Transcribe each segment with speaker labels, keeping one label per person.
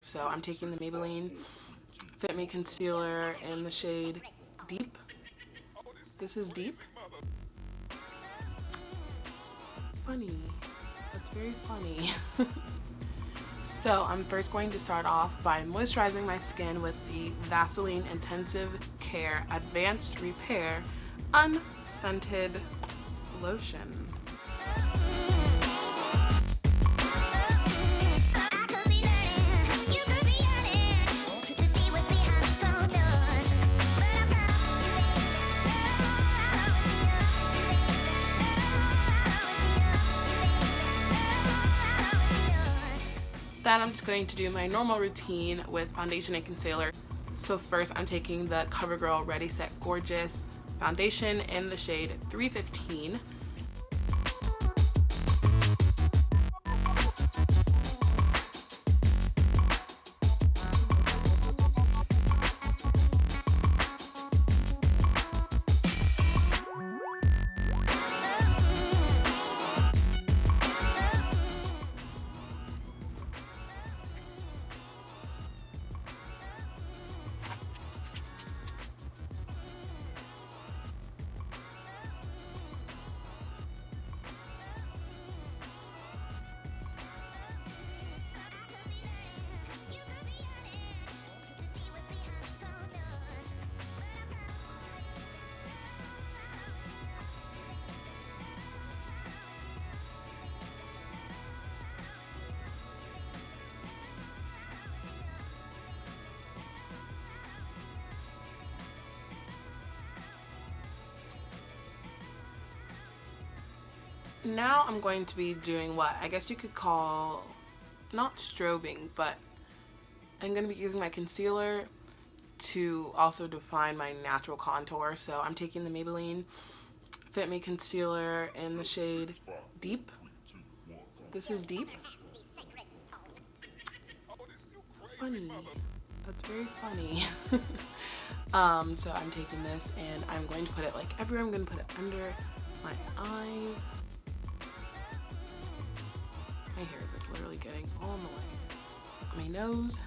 Speaker 1: So I'm taking the Maybelline Fit Me Concealer in the shade Deep. This is Deep. Funny. That's very funny. So I'm first going to start off by moisturizing my skin with the Vaseline Intensive Care Advanced Repair Unscented Lotion. Then I'm just going to do my normal routine with foundation and concealer. So first I'm taking the CoverGirl Ready Set Gorgeous foundation in the shade 315. Now I'm going to be doing what I guess you could call, not strobing, but I'm going to be using my concealer to also define my natural contour. So I'm taking the Maybelline Fit Me Concealer in the shade Deep. This is Deep. Funny. That's very funny. So I'm taking this and I'm going to put it like everywhere. I'm going to put it under my eyes. My hair is like literally getting all in the way. On my nose.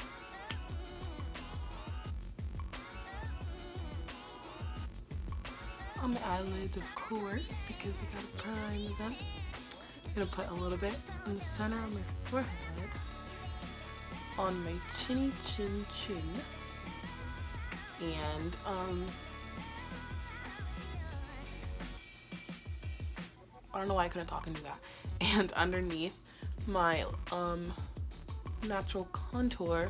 Speaker 1: On my eyelids, of course, because we gotta prime them. I'm gonna put a little bit in the center of my forehead. On my chinny chin chin. And I don't know why I couldn't talk and do that. And underneath my natural contour,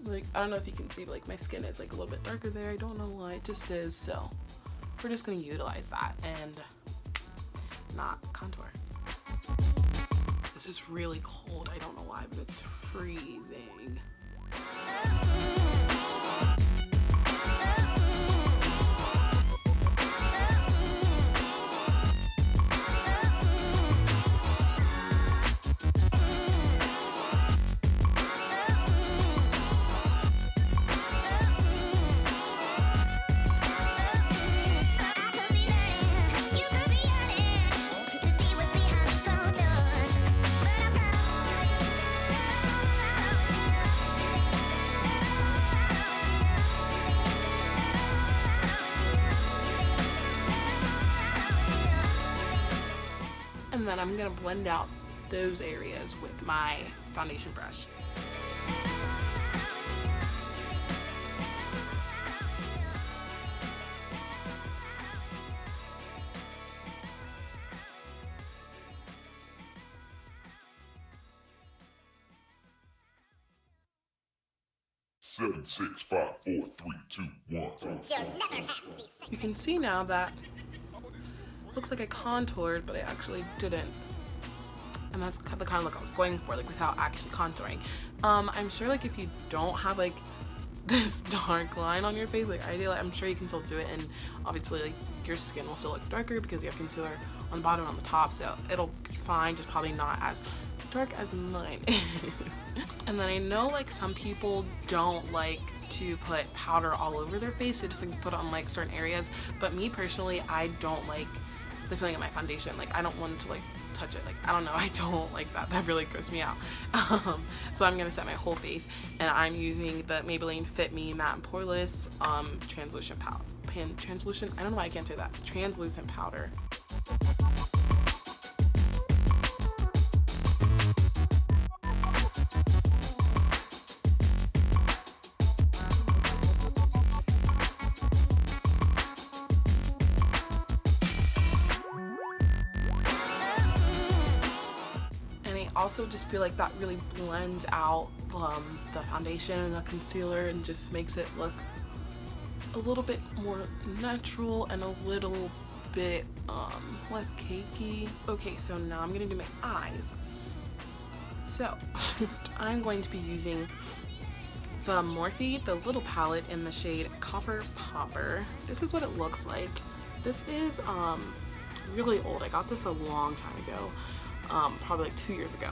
Speaker 1: like I don't know if you can see, but like my skin is like a little bit darker there. I don't know why, it just is. So we're just gonna utilize that and not contour. This is really cold. I don't know why, but it's freezing. And then I'm gonna blend out those areas with my foundation brush.
Speaker 2: Seven, 6, 5, 4, 3, 2, 1.
Speaker 1: You can see now that looks like I contoured, but I actually didn't. And that's the kind of look I was going for, like without actually contouring. I'm sure like if you don't have like this dark line on your face, like ideally, I'm sure you can still do it, and obviously like your skin will still look darker because you have concealer on the bottom and on the top, so it'll be fine, just probably not as dark as mine is. And then I know like some people don't like to put powder all over their face, they just like to put it on like certain areas, but me personally, I don't like the feeling of my foundation. Like I don't want to like touch it. Like, I don't know, I don't like that. That really grossed me out. So I'm gonna set my whole face, and I'm using the Maybelline Fit Me Matte and Poreless translucent powder. Translucent? I don't know why I can't say that. Translucent powder. Also just feel like that really blends out the foundation and the concealer and just makes it look a little bit more natural and a little bit less cakey. Okay, so now I'm gonna do my eyes. So I'm going to be using the Morphe, the little palette in the shade Copper Popper. This is what it looks like. This is really old. I got this a long time ago. Probably like 2 years ago,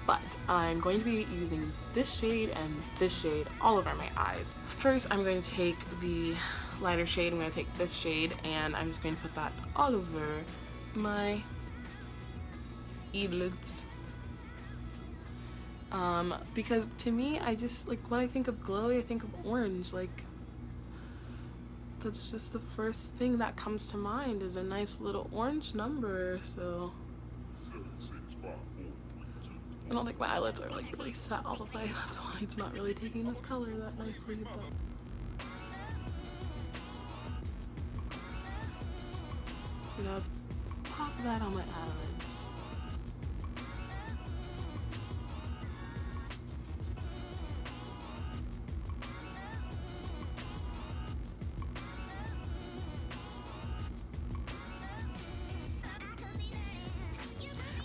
Speaker 1: but I'm going to be using this shade and this shade all over my eyes. First, I'm going to take the lighter shade. I'm going to take this shade and I'm just going to put that all over my eyelids. Because to me, I just, like, when I think of glowy, I think of orange. Like, that's just the first thing that comes to mind is a nice little orange number, so I don't think my eyelids are like really set all the way. That's why it's not really taking this color that nicely. But so now pop that on my eyelids.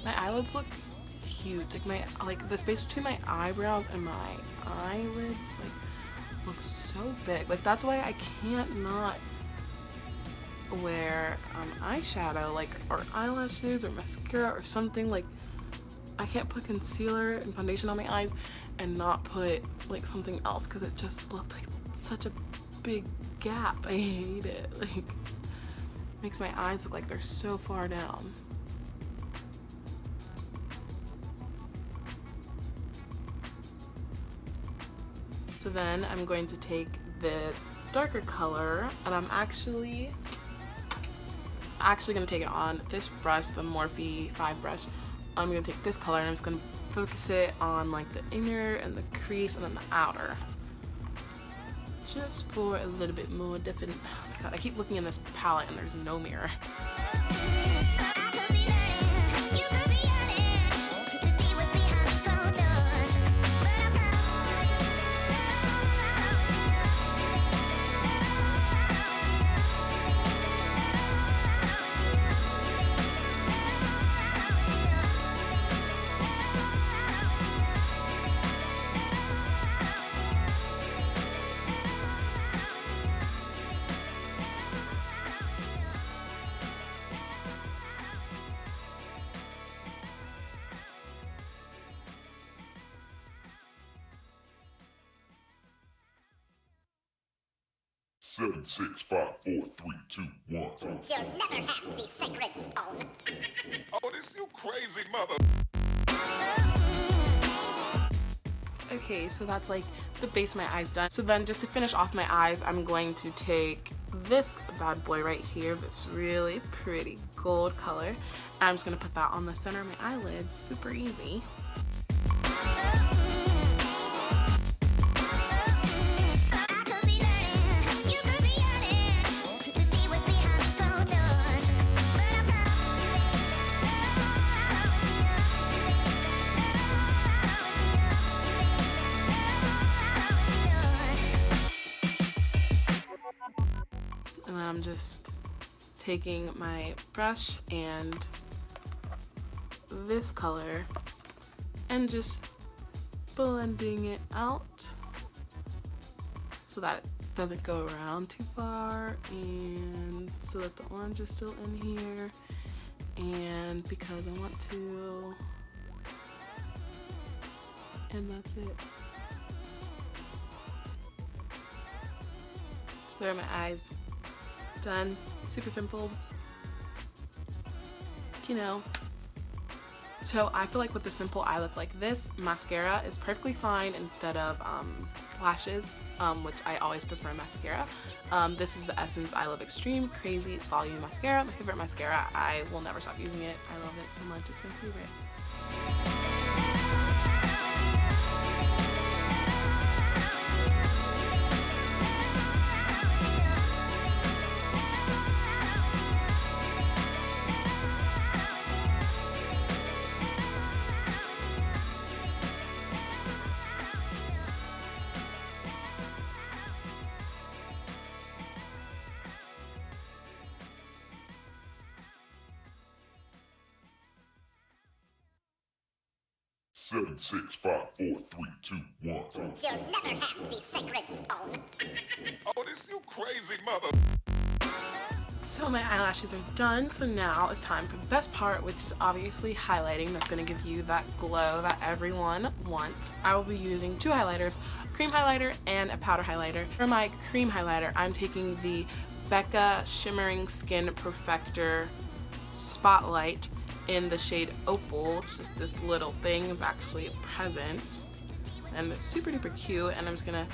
Speaker 1: My eyelids look huge. Like the space between my eyebrows and my eyelids like looks so big. Like that's why I can't not wear eyeshadow, like, or eyelashes or mascara or something. Like I can't put concealer and foundation on my eyes and not put like something else because it just looked like such a big gap. I hate it. Like makes my eyes look like they're so far down. So then I'm going to take the darker color and I'm actually gonna take it on this brush, the Morphe 5 brush. I'm gonna take this color and I'm just gonna focus it on like the inner and the crease and then the outer. Just for a little bit more definite. Oh my god, I keep looking in this palette and there's no mirror.
Speaker 2: Seven, 6, 5, 4, 3, 2, 1.
Speaker 3: You'll never have the sacred stone.
Speaker 2: Oh, this you crazy mother.
Speaker 1: Okay, so that's like the base of my eyes done. So then just to finish off my eyes, I'm going to take this bad boy right here, this really pretty gold color. And I'm just gonna put that on the center of my eyelids, super easy. And then I'm just taking my brush and this color and just blending it out so that it doesn't go around too far and so that the orange is still in here, and because I want to, and that's it. So there are my eyes. Done. Super simple. You know, So I feel like with a simple eye look like this, mascara is perfectly fine instead of lashes, which I always prefer mascara. This is the Essence I Love Extreme Crazy Volume Mascara. My favorite mascara. I will never stop using it. I love it so much. It's my favorite.
Speaker 2: 7, 6, 5, 4, 3, 2, 1.
Speaker 3: You'll never have the sacred stone.
Speaker 2: Oh, this you crazy mother.
Speaker 1: So my eyelashes are done, so now it's time for the best part, which is obviously highlighting. That's going to give you that glow that everyone wants. I will be using two highlighters, a cream highlighter and a powder highlighter. For my cream highlighter, I'm taking the Becca Shimmering Skin Perfector Spotlight in the shade Opal. It's just this little thing. It's actually a present, and it's super duper cute. And I'm just gonna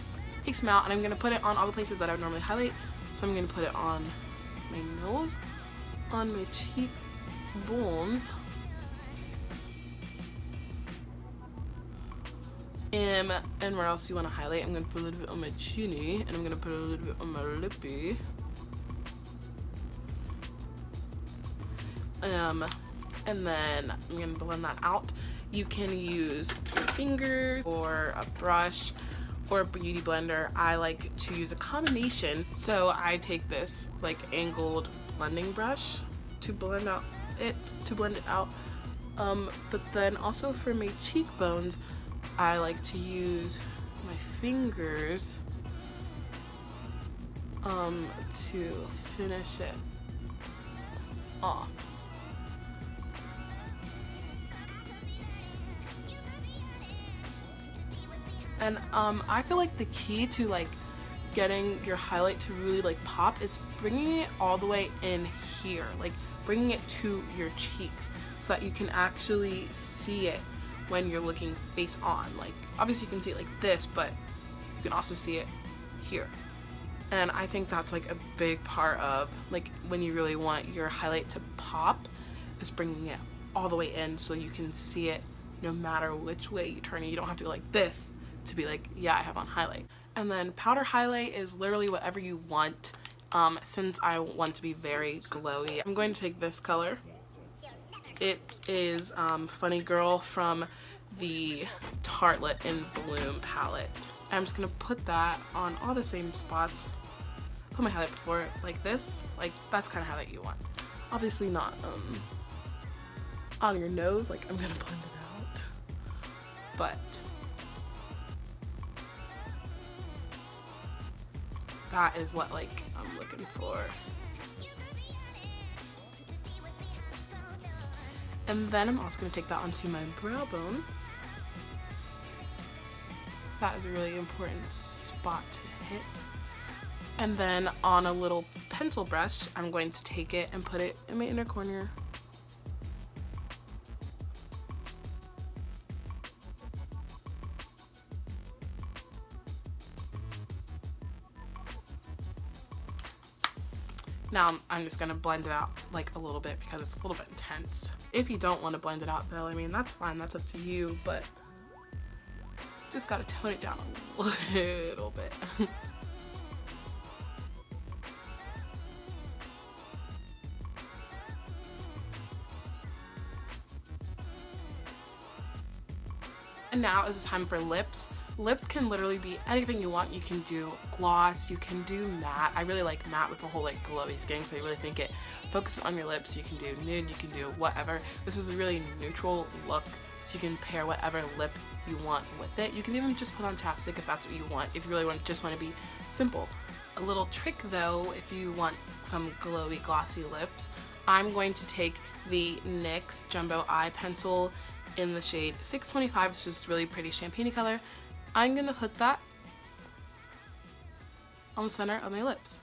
Speaker 1: take some out, and I'm gonna put it on all the places that I would normally highlight. So I'm gonna put it on my nose, on my cheekbones, and where else you want to highlight. I'm gonna put a little bit on my chinny, and I'm gonna put a little bit on my lippy. And then I'm gonna blend that out. You can use your fingers or a brush or a beauty blender. I like to use a combination. So I take this like angled blending brush to blend it out. But then also for my cheekbones, I like to use my fingers to finish it off. And I feel like the key to like getting your highlight to really like pop is bringing it all the way in here, like bringing it to your cheeks so that you can actually see it when you're looking face on. Like obviously you can see it like this, but you can also see it here. And I think that's like a big part of like when you really want your highlight to pop, is bringing it all the way in so you can see it no matter which way you turn it. You don't have to go like this to be like, yeah, I have on highlight. And then powder highlight is literally whatever you want. Since I want to be very glowy, I'm going to take this color. It is Funny Girl from the Tartelette in Bloom palette. I'm just gonna put that on all the same spots. Put my highlight before it like this. Like that's kind of highlight you want. Obviously not on your nose, like I'm gonna blend it out. But that is what like I'm looking for. And then I'm also going to take that onto my brow bone. That is a really important spot to hit. And then on a little pencil brush, I'm going to take it and put it in my inner corner. Now I'm just gonna blend it out like a little bit because it's a little bit intense. If you don't want to blend it out though, I mean, that's fine, that's up to you, but just gotta tone it down a little bit. And now is the time for lips. Lips can literally be anything you want. You can do gloss, you can do matte. I really like matte with the whole like glowy skin, so I really think it focuses on your lips. You can do nude, you can do whatever. This is a really neutral look, so you can pair whatever lip you want with it. You can even just put on chapstick if that's what you want, if you really just want to be simple. A little trick though, if you want some glowy, glossy lips, I'm going to take the NYX Jumbo Eye Pencil in the shade 625, which is really pretty champagne color. I'm gonna put that on the center of my lips.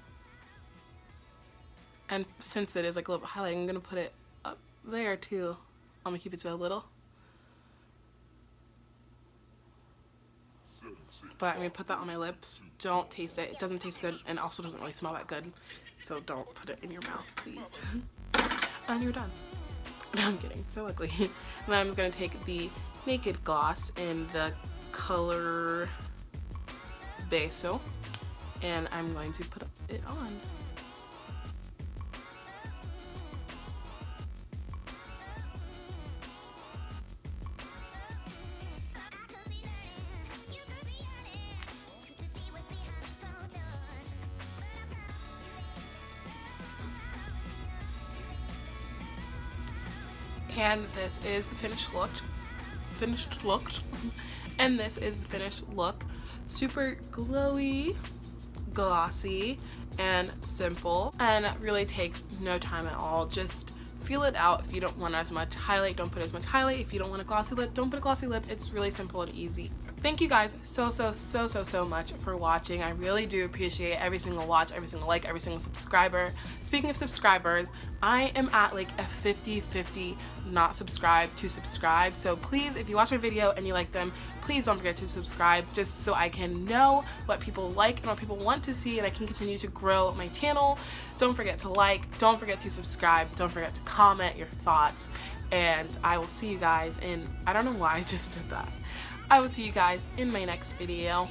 Speaker 1: And since it is like a little bit highlighting, I'm gonna put it up there too. I'm gonna keep it to a little. But I'm gonna put that on my lips. Don't taste it. It doesn't taste good and also doesn't really smell that good. So don't put it in your mouth, please. And you're done. No, I'm kidding. It's so ugly. And then I'm just gonna take the Naked Gloss in the color Beso, and I'm going to put it on. And this is the finished look. And this is the finished look. Super glowy, glossy, and simple, and it really takes no time at all. Just feel it out. If you don't want as much highlight, don't put as much highlight. If you don't want a glossy lip, don't put a glossy lip. It's really simple and easy. Thank you guys so much for watching. I really do appreciate every single watch, every single like, every single subscriber. Speaking of subscribers, I am at like a 50-50 not subscribed to subscribe. So please, if you watch my video and you like them, please don't forget to subscribe, just so I can know what people like and what people want to see, and I can continue to grow my channel. Don't forget to like, don't forget to subscribe, don't forget to comment your thoughts, and I will see you guys in, I don't know why I just did that. I will see you guys in my next video.